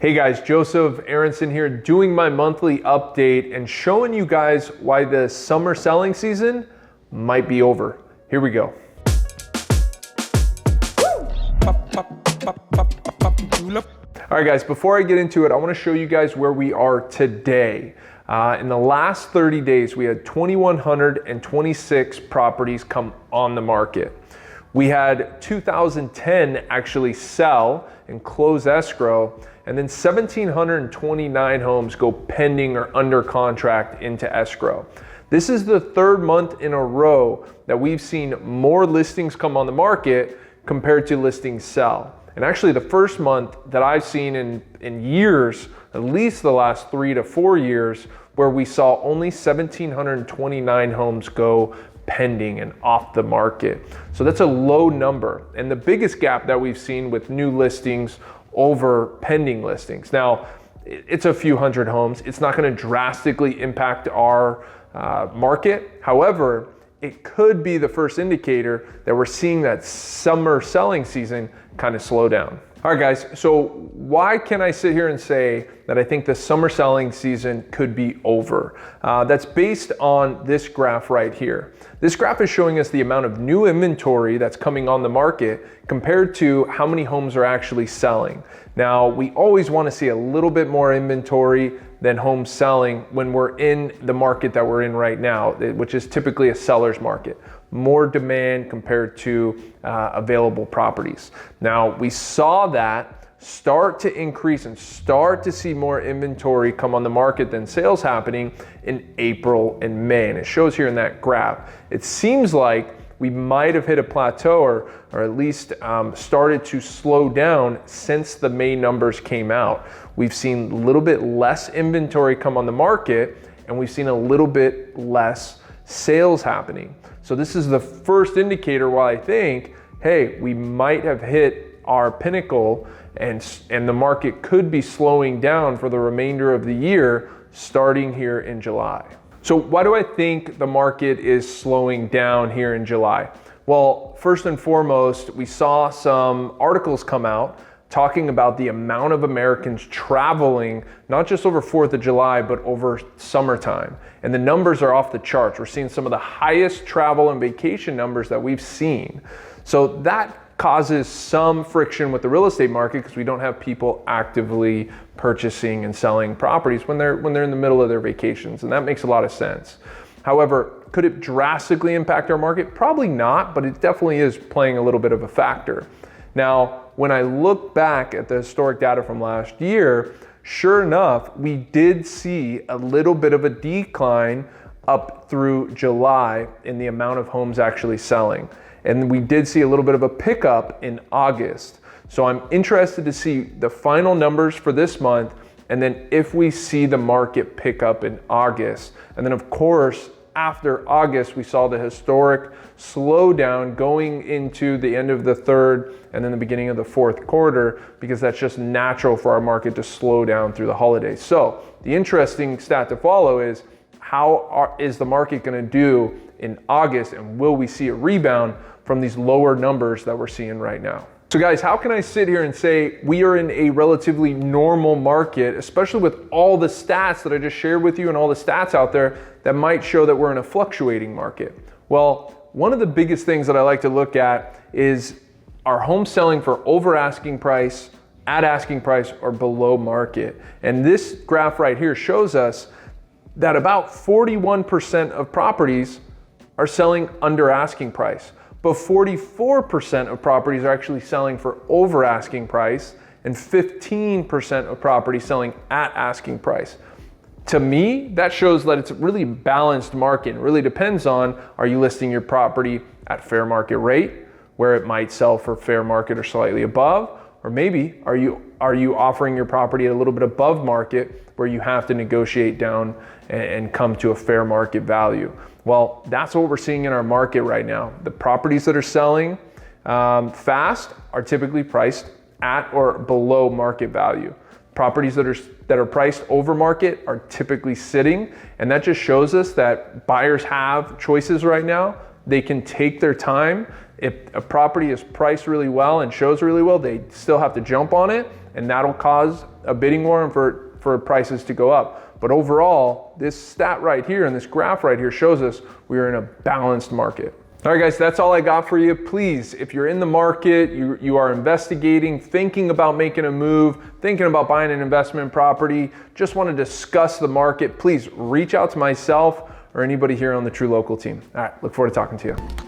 Hey guys, Joseph Aronson here doing my monthly update and showing you guys why the summer selling season might be over. Here we go. All right guys, before I get into it, I want to show you guys where we are today. In the last 30 days, we had 2,126 properties come on the market. We had 2,010 actually sell and close escrow, and then 1,729 homes go pending or under contract into escrow. This is the third month in a row that we've seen more listings come on the market compared to listings sell. And actually the first month that I've seen in years, at least the last 3 to 4 years, where we saw only 1,729 homes go pending and off the market. So that's a low number. And the biggest gap that we've seen with new listings over pending listings. Now, it's a few hundred homes. It's not going to drastically impact our market. However, it could be the first indicator that we're seeing that summer selling season kind of slow down. All right, guys, so why can I sit here and say that I think the summer selling season could be over? That's based on this graph right here. This graph is showing us the amount of new inventory that's coming on the market compared to how many homes are actually selling. Now, we always want to see a little bit more inventory than homes selling when we're in the market that we're in right now, which is typically a seller's market. More demand compared to available properties. Now, we saw that start to increase and start to see more inventory come on the market than sales happening in April and May. And it shows here in that graph. It seems like we might have hit a plateau or at least started to slow down since the May numbers came out. We've seen a little bit less inventory come on the market, and we've seen a little bit less sales happening. So this is the first indicator why I think, hey, we might have hit our pinnacle and the market could be slowing down for the remainder of the year starting here in July. So why do I think the market is slowing down here in July? Well, first and foremost, we saw some articles come out talking about the amount of Americans traveling, not just over 4th of July, but over summertime. And the numbers are off the charts. We're seeing some of the highest travel and vacation numbers that we've seen. So that causes some friction with the real estate market because we don't have people actively purchasing and selling properties when they're in the middle of their vacations. And that makes a lot of sense. However, could it drastically impact our market? Probably not, but it definitely is playing a little bit of a factor. Now, when I look back at the historic data from last year, sure enough, we did see a little bit of a decline up through July in the amount of homes actually selling. And we did see a little bit of a pickup in August. So I'm interested to see the final numbers for this month, and then if we see the market pick up in August. And then of course, after August, we saw the historic slowdown going into the end of the third and then the beginning of the fourth quarter, because that's just natural for our market to slow down through the holidays. So the interesting stat to follow is is the market going to do in August, and will we see a rebound from these lower numbers that we're seeing right now? So guys, how can I sit here and say we are in a relatively normal market, especially with all the stats that I just shared with you and all the stats out there that might show that we're in a fluctuating market? Well, one of the biggest things that I like to look at is, are homes selling for over asking price, at asking price, or below market? And this graph right here shows us that about 41% of properties are selling under asking price, but 44% of properties are actually selling for over asking price, and 15% of properties selling at asking price. To me, that shows that it's a really balanced market. It really depends on, are you listing your property at fair market rate, where it might sell for fair market or slightly above, or maybe are you offering your property at a little bit above market where you have to negotiate down and come to a fair market value? Well, that's what we're seeing in our market right now. The properties that are selling fast are typically priced at or below market value. Properties that are priced over market are typically sitting, and that just shows us that buyers have choices right now. They can take their time. If a property is priced really well and shows really well, they still have to jump on it, and that'll cause a bidding war and for prices to go up. But overall, this stat right here and this graph right here shows us we are in a balanced market. All right, guys, that's all I got for you. Please, if you're in the market, you are investigating, thinking about making a move, thinking about buying an investment property, just want to discuss the market, please reach out to myself or anybody here on the True Local team. All right, look forward to talking to you.